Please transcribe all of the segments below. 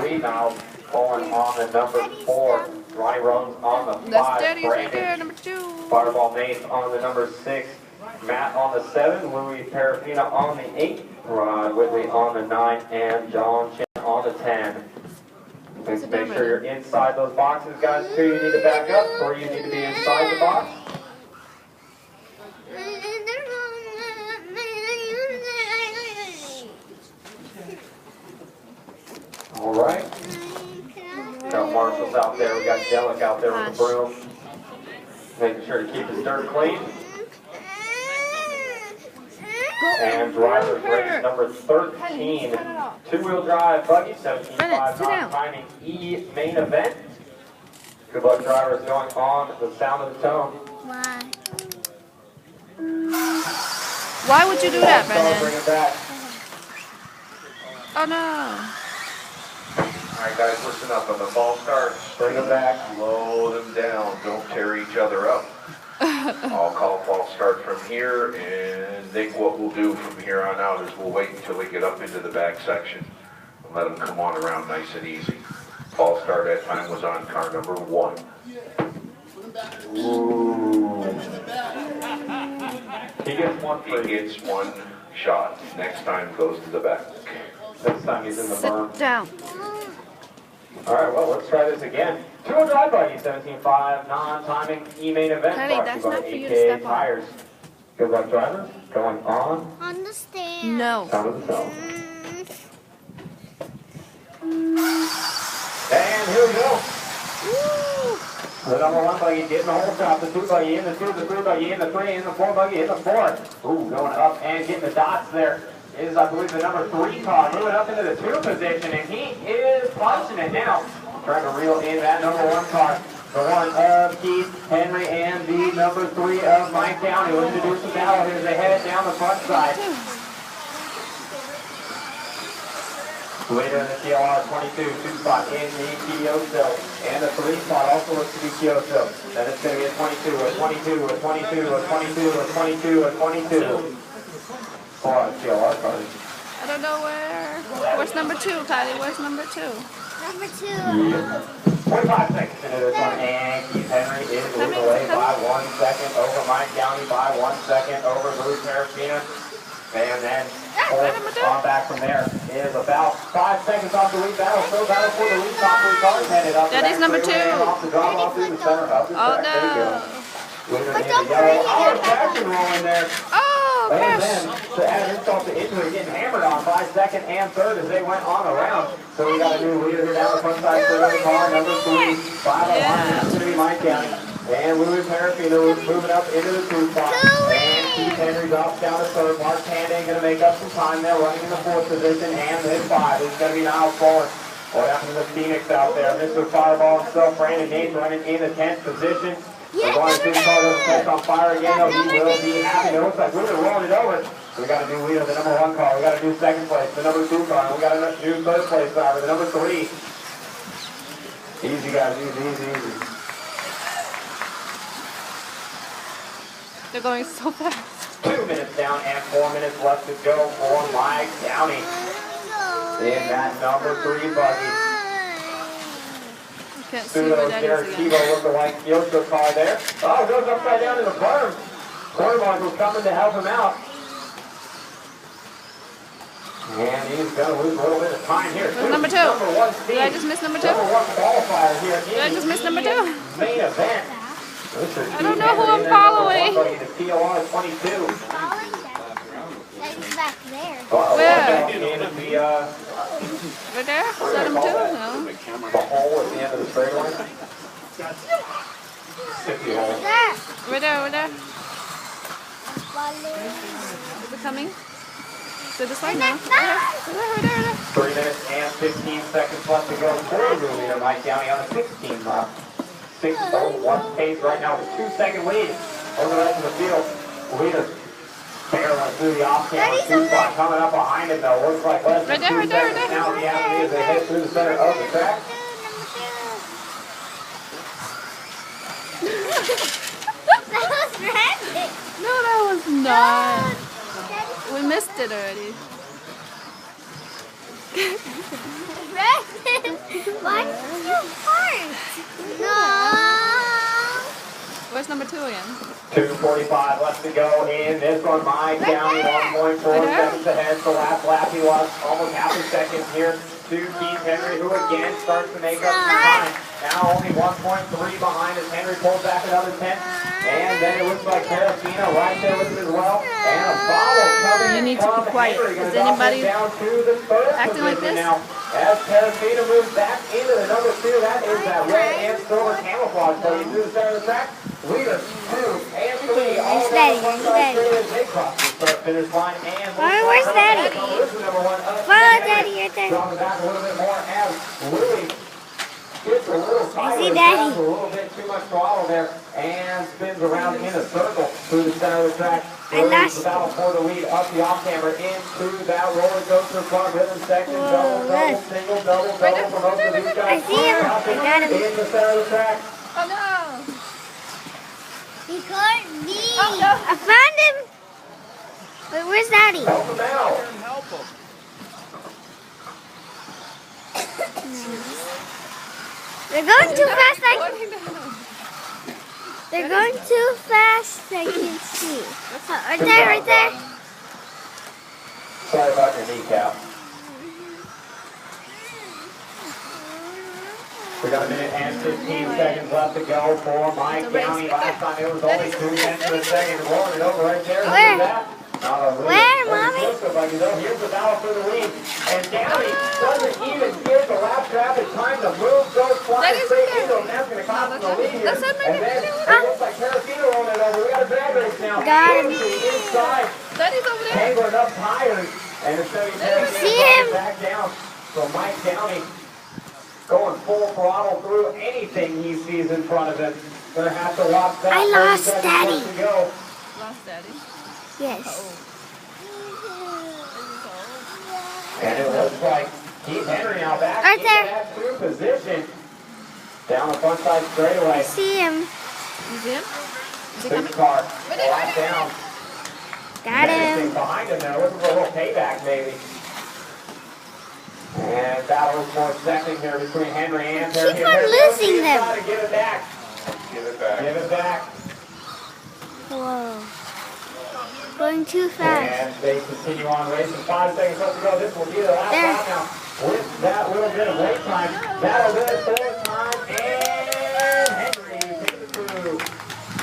3, now pulling on the number 4. Ronnie Rhodes on the 5. Steady right there, Brandon number 2. Fireball Mace on the number 6. Matt on the 7. Louis Parafina on the 8. Rod Whitley on the 9. And John Chin on the 10. Please make sure you're inside those boxes, guys. 2, you need to back up. 3, you need to be inside the box. All right. Got Marshall's out there. We got Delic out there with the broom. Making sure to keep his dirt clean. And driver's race number 13. Two-wheel drive buggy, 17.5 timing E main event. Good luck, drivers, going on the sound of the tone. Why would you do that, Bring Brendan? it back. Oh no. Alright guys, listen up. When the ball starts, Bring it back. slow them down. Don't tear each other up. I'll call false start from here, and Nick, what we'll do from here on out is we'll wait until we get up into the back section and let them come on around nice and easy. False start that time was on car number 1. Ooh. He gets one He free. gets one shot. Next time goes to the back. Next time he's in the berm. Sit down. All right, well, let's try this again. Two-wheel drive buggy, 17.5 non-timing E-main event. Teddy, brought to that's you by not for you to AKA step on. Tires. Good luck, drivers. Going on. Understand. No. Sound of the tone. And here we go. Woo. The number 1 buggy getting the whole top. The 2 buggy in the 2, the 3 buggy in the 3, in the 4 buggy in the 4. Ooh, going up and getting the dots there is, I believe, the number 3 car. Moving up into the 2 position, and he is punching it now. Trying to reel in that number 1 car. The 1 of Keith Henry and the number 3 of Mike Downey. Looking to do some battle here as they head down the front side. Later in the TLR 22, 2 spot in the Kioto. And the 3 spot also looks to be Kioto. Then it's going to be a 22, a 22, a 22, a 22, a 22, a 22. A lot of TLR cars. I don't know where. Where's number 2, Kylie? Where's number 2? Number 2. 25 seconds into this one, and Keith Henry is moving away by 1 second over Mike Downey, by 1 second over Louis Parafina. And then on back from there is about 5 seconds off the lead battle. Still battle for the lead top 3 cars headed up. That is number 2. Off the drop off through the center of the track. There you go. Winner in the yellow. Oh, traction rolling there. Oh, And gosh. then, to add insult to injury, getting hammered on by 2nd and 3rd as they went on around. So we got a new leader here down the front side for the car, number 3. 5 on line, it's going to be Mike Downey. And Louis Parafina is moving up into the 2 spot. And Keith Henry drops down to 3rd. Mark Tanday going to make up some time there, running in the 4th position. And then 5 is going to be Niles Fuller. What happened to the Phoenix out there? Mr. Fireball himself, Brandon Nates, running in the 10th position. We're going to see the car doesn't catch on fire again. No, he will be happy. It looks like we're rolling it over. We got a new leader, the number 1 car. We got a new 2nd place, the number 2 car. We got a new 3rd place driver, the number 3. Easy, guys. Easy. They're going so fast. 2 minutes down and 4 minutes left to go for Mike Downey in that number 3 buggy. Can't see where Pseudo that Derek is Kivo again. looking like Kyoto car there. Oh, goes upside down in the berm. Cornball was coming to help him out. And he's going to lose a little bit of time here. Where's number 2? Number 1 Steve. Did I just miss number 2? Number 1 qualifier here. Did I just miss number 2? Main event. I don't know who I'm following. The TLR 22. Following that. That's back there. Where? Right there? Is that number 2? No. The hole at the end of the straightaway. Sticky hole. There. Right there. Following. Is it coming? So this way now. Right there. 3 minutes and 15 seconds left to go for the leader, Mike Downey on the 16 lap. 6:01 pace right now with a 2-second lead over the rest of the field. Leader barreling through the off-camera 2 spot, coming up behind him though. Looks like less than 2 seconds now in the avenue as they head through the center of the track. That was Brandon. No, that was not. We missed it already. Brandon. Where's number 2 again? 2:45 left to go in this one. My County 1.4 seconds ahead. So last lap he lost almost half a second here to Keith Henry, who again starts to make up some time. Now only 1.3 behind as Henry pulls back another 10. And then it looks like Terrafina right there with him as well. And a follow coming You need to be from quiet. Henry. Is Gonna anybody down to the third acting like position this? now. As Terrafina moves back into the number 2, that is that red and silver camouflage. So you do the center of the track. Leaders 2 and 3 all down the front side as they cross the start finish line. And Where's Daddy? Follow Daddy right there. Dropping back a little bit more as Louis gets a little tighter. see Daddy. A little bit too much throttle there and spins around in a circle through the center of the track. I lost The battle for the lead up the off camber into that roller coaster front rhythm section. Whoa, Double, look. single, double for most of these guys. I see him. I got him. In the center of the track. Oh no! He caught me. Oh, no. I found him. Wait, where's Daddy? Help him out. They're going too fast. Going down. They're going too fast. I can see. Right there, right there. Sorry about your kneecap. We got a minute and 15 seconds left to go for Mike County. Last time it was only 2 tenths of a second. Rolling it over right there. Where? Not a lead. Where, Mommy? Here's the battle for the lead. And Downey doesn't even give the lap traffic time to move. Goes flying straight into him. That's going to cost him the lead here. That's it, And then it looks like Terrafina rolling it over. We got a drag race now. Got him. Inside. Daddy's over there. Tangling up tires. And it's going to be Terrafina See him? back down. So Mike County going full throttle through anything he sees in front of him. Gonna have to watch that. I 30 lost seconds Daddy. left to go. Lost Daddy. Yes. And it looks like Keith Henry now back Right in there. that 2 position. Down the front side straightaway. I see him. You see him? Is he Big coming? car. Wait, wait, Lap wait. down. Got Anything him. behind him there. Looking for a little payback maybe. And battle for a second here between Henry and Terry. Keep on losing them. Try to give it back. Give it back. Give it back. Whoa. Going too fast. And they continue on racing. 5 seconds left to go. This will be the last There. lap now. With that little bit of wait time, that'll be the 4th time. And Henry takes it through.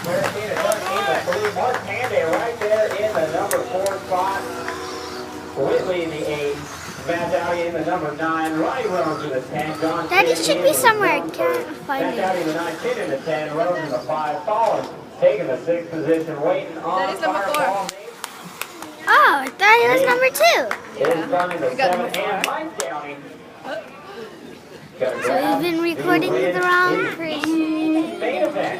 Terrafina does in the 3. Mark Panday right there in the number 4 spot. Whitley in the 8. Matt Dowdy in the number 9. Ronnie Rose in the 10. John Daddy Kidd should in be the somewhere. I 1. can't find Matt him. Dowdy in the 9. Kidd in the 10. Rose in the 5. Collins taking the 6th position. Waiting on Daddy's number 4. Fireball. Oh, I thought it was number 2. It is done in the We got 7 number and 4. Mike County. So we've been recording with the wrong person. Main event.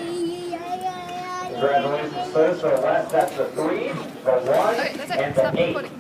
Congratulations, sir. So that's the 3, the 1, Okay, that's it. and Stop the 8. recording.